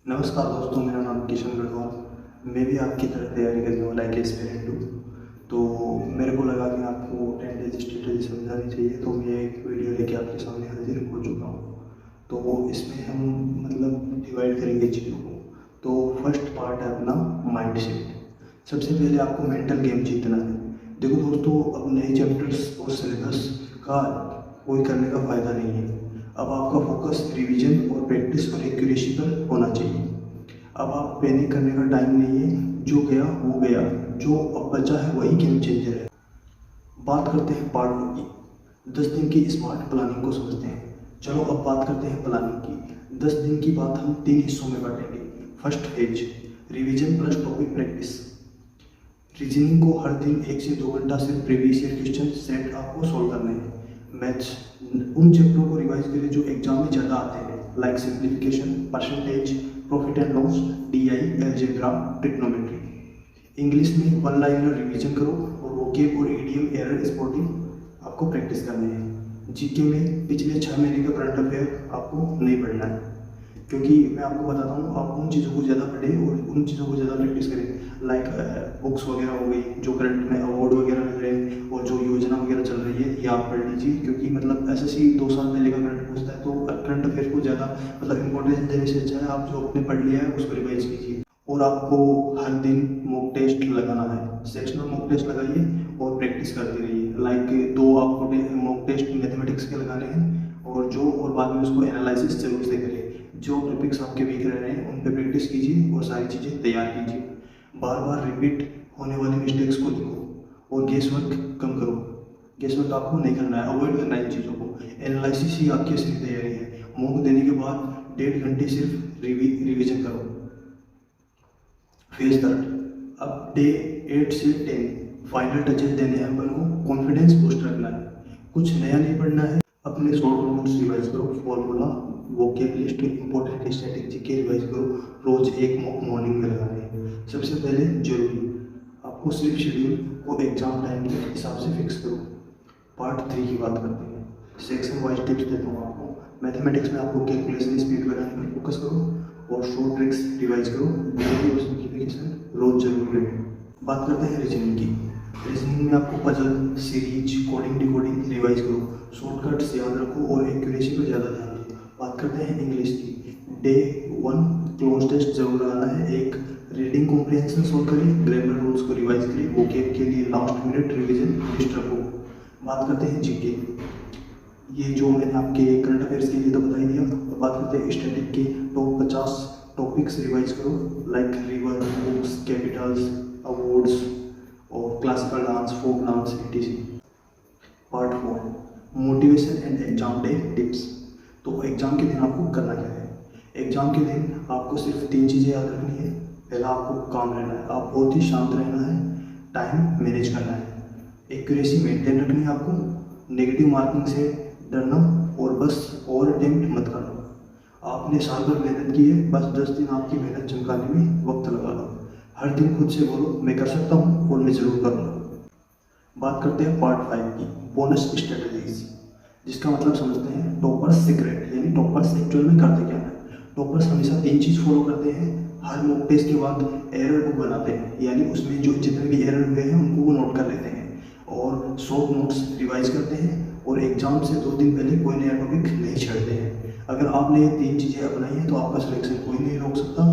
नमस्कार दोस्तों, मेरा नाम किशन गढ़वाल। मैं भी आपकी तरह तैयारी करने वाला एक एस्पिरेंट हूँ। तो मेरे को लगा कि आपको 10 डेज स्ट्रेटेजी समझानी चाहिए, तो मैं एक वीडियो लेके आपके सामने हाजिर हो चुका हूँ। तो इसमें हम मतलब डिवाइड करेंगे चीज़ों को। तो फर्स्ट पार्ट है अपना माइंड सेट। सबसे पहले आपको मेंटल गेम जीतना है। देखो दोस्तों, अब नए चैप्टर्स और सिलेबस का कोई करने का फ़ायदा नहीं है। अब आपका फोकस रिवीजन और प्रैक्टिस और एक्यूरेसी पर होना चाहिए। अब आप पैनिक करने का टाइम नहीं है। जो गया वो गया, जो अब बचा है वही गेम चेंजर है। बात करते हैं पार्ट 2 की। 10 दिन की स्मार्ट प्लानिंग को समझते हैं। चलो अब बात करते हैं प्लानिंग की। 10 दिन की बात हम 3 हिस्सों में बांटेंगे। First phase, revision plus topic practice. Reasoning को हर दिन 1 से 2 घंटा सिर्फ प्रीवियस ईयर क्वेश्चन सेट आपको सोल्व करने हैं। मैथ्स, उन चैप्टरों को रिवाइज करें जो एग्जाम में ज़्यादा आते हैं, like simplification, percentage, profit and loss, DI, algebra, trigonometry. English में वन लाइनर रिवीजन करो और वोकेब और ईडीएम एरर स्पॉटिंग आपको प्रैक्टिस करने हैं। जीके में पिछले 6 महीने का करंट अफेयर आपको नहीं पढ़ना है, क्योंकि मैं आपको बताता हूँ, आप उन चीज़ों को ज़्यादा पढ़ें और उन चीज़ों को ज़्यादा प्रैक्टिस करें। लाइक बुक्स वगैरह हो गई, जो करंट में अवार्ड वगैरह मिल रहे हैं और जो योजना वगैरह चल रही है, ये आप पढ़ लीजिए। क्योंकि मतलब एसएससी 2 साल पहले का करंट पूछता है, तो करंट अफेयर को ज़्यादा मतलब इंपॉर्टेंस देने से अच्छा है आप जो आपने पढ़ लिया है उसको रिवाइज कीजिए। और आपको हर दिन मॉक टेस्ट लगाना है। सेक्शनल मॉक टेस्ट लगाइए और प्रैक्टिस करते रहिए। लाइक 2 आपको मॉक टेस्ट मैथमेटिक्स के लगाने हैं और बाद में उसको एनालिसिस जरूर से करिए। जो टॉपिक्स आपके वीक रह रहे हैं उन पे प्रैक्टिस कीजिए और सारी चीज़ें तैयार कीजिए। बार बार रिपीट होने वाली मिस्टेक्स को लिखो और गेस वर्क कम करो। गेस वर्क आपको नहीं करना है, अवॉइड करना है इन चीज़ों को। एनालिसिस ही आपकी असली तैयारी है। मॉक देने के बाद 1.5 घंटे सिर्फ रिवीजन करो। फेज थर्ड, अब डे 8 से 10 फाइनल टचेस देने हैं अपन को। कॉन्फिडेंस बूस्ट रखना है, कुछ नया नहीं पढ़ना है। अपने शॉर्ट नोट्स रिवाइज करो, formula, vocab list, important static के रिवाइज करो। रोज एक मॉर्निंग में लगाने हैं। सबसे पहले जरूरी, आपको स्लीप शेड्यूल को एग्जाम टाइम के हिसाब से फिक्स करो। पार्ट 3 की बात करते हैं। सेक्शन वाइज टिप्स देता हूँ आपको। मैथमेटिक्स में आपको कैलकुलेशन स्पीड बढ़ाने पर फोकस करो और शॉर्ट ट्रिक्स रिवाइज करो। डेली और सिंप्लीफिकेशन रोज जरूर करें। बात करते हैं रीजनिंग की। रीजनिंग में आपको puzzle, series, coding, decoding revise करो। शॉर्टकट्स याद रखो और एक्यूरेसी पर ज़्यादा ध्यान दो। बात करते हैं इंग्लिश की। डे 1 क्लोज टेस्ट जरूर आना है। एक रीडिंग कॉम्प्रिहेंशन सोल्व करें, ग्रामर रूल्स को रिवाइज करें, वोकेब के लिए लास्ट मिनट रिवीजन लिस्ट रखो। बात करते हैं जीके। ये जो मैंने आपके करंट अफेयर्स के लिए तो बता ही दिया। तो बात करते हैं स्टैटिक के। टॉप 50 टॉपिक्स रिवाइज करो, like river, books, capitals, awards और classical dance, folk dance, etc। Part 4, motivation and exam day tips. तो एग्जाम के दिन आपको करना क्या है? एग्जाम के दिन आपको सिर्फ 3 चीज़ें याद रखनी है। पहला, आपको काम रहना है, आप बहुत ही शांत रहना है, टाइम मैनेज करना है, एक्यूरेसी मेंटेन रखनी है आपको, नेगेटिव मार्किंग से डरना और बस ओवर अटेम्प्ट मत करना। आपने साल भर मेहनत की है, बस 10 दिन आपकी मेहनत चमकाने में वक्त लगा लो। हर दिन खुद से बोलो, मैं कर सकता हूँ और मैं ज़रूर करूँगा। बात करते हैं पार्ट 5 की, बोनस स्ट्रेटजीज, जिसका मतलब समझते हैं टॉपर्स सीक्रेट, यानी टॉपर्स एक्चुअल में करते क्या है। टॉपर्स हमेशा 3 चीज़ फॉलो करते हैं। हर मॉक टेस्ट के बाद एरर बुक बनाते हैं, यानी उसमें जो जितने भी एरर हुए हैं उनको वो नोट कर लेते हैं और शॉर्ट नोट्स रिवाइज करते हैं और एग्जाम से 2 दिन पहले कोई नया टॉपिक नहीं छेड़ते हैं। अगर आपने ये 3 चीज़ें अपनाई हैं तो आपका सिलेक्शन कोई नहीं रोक सकता।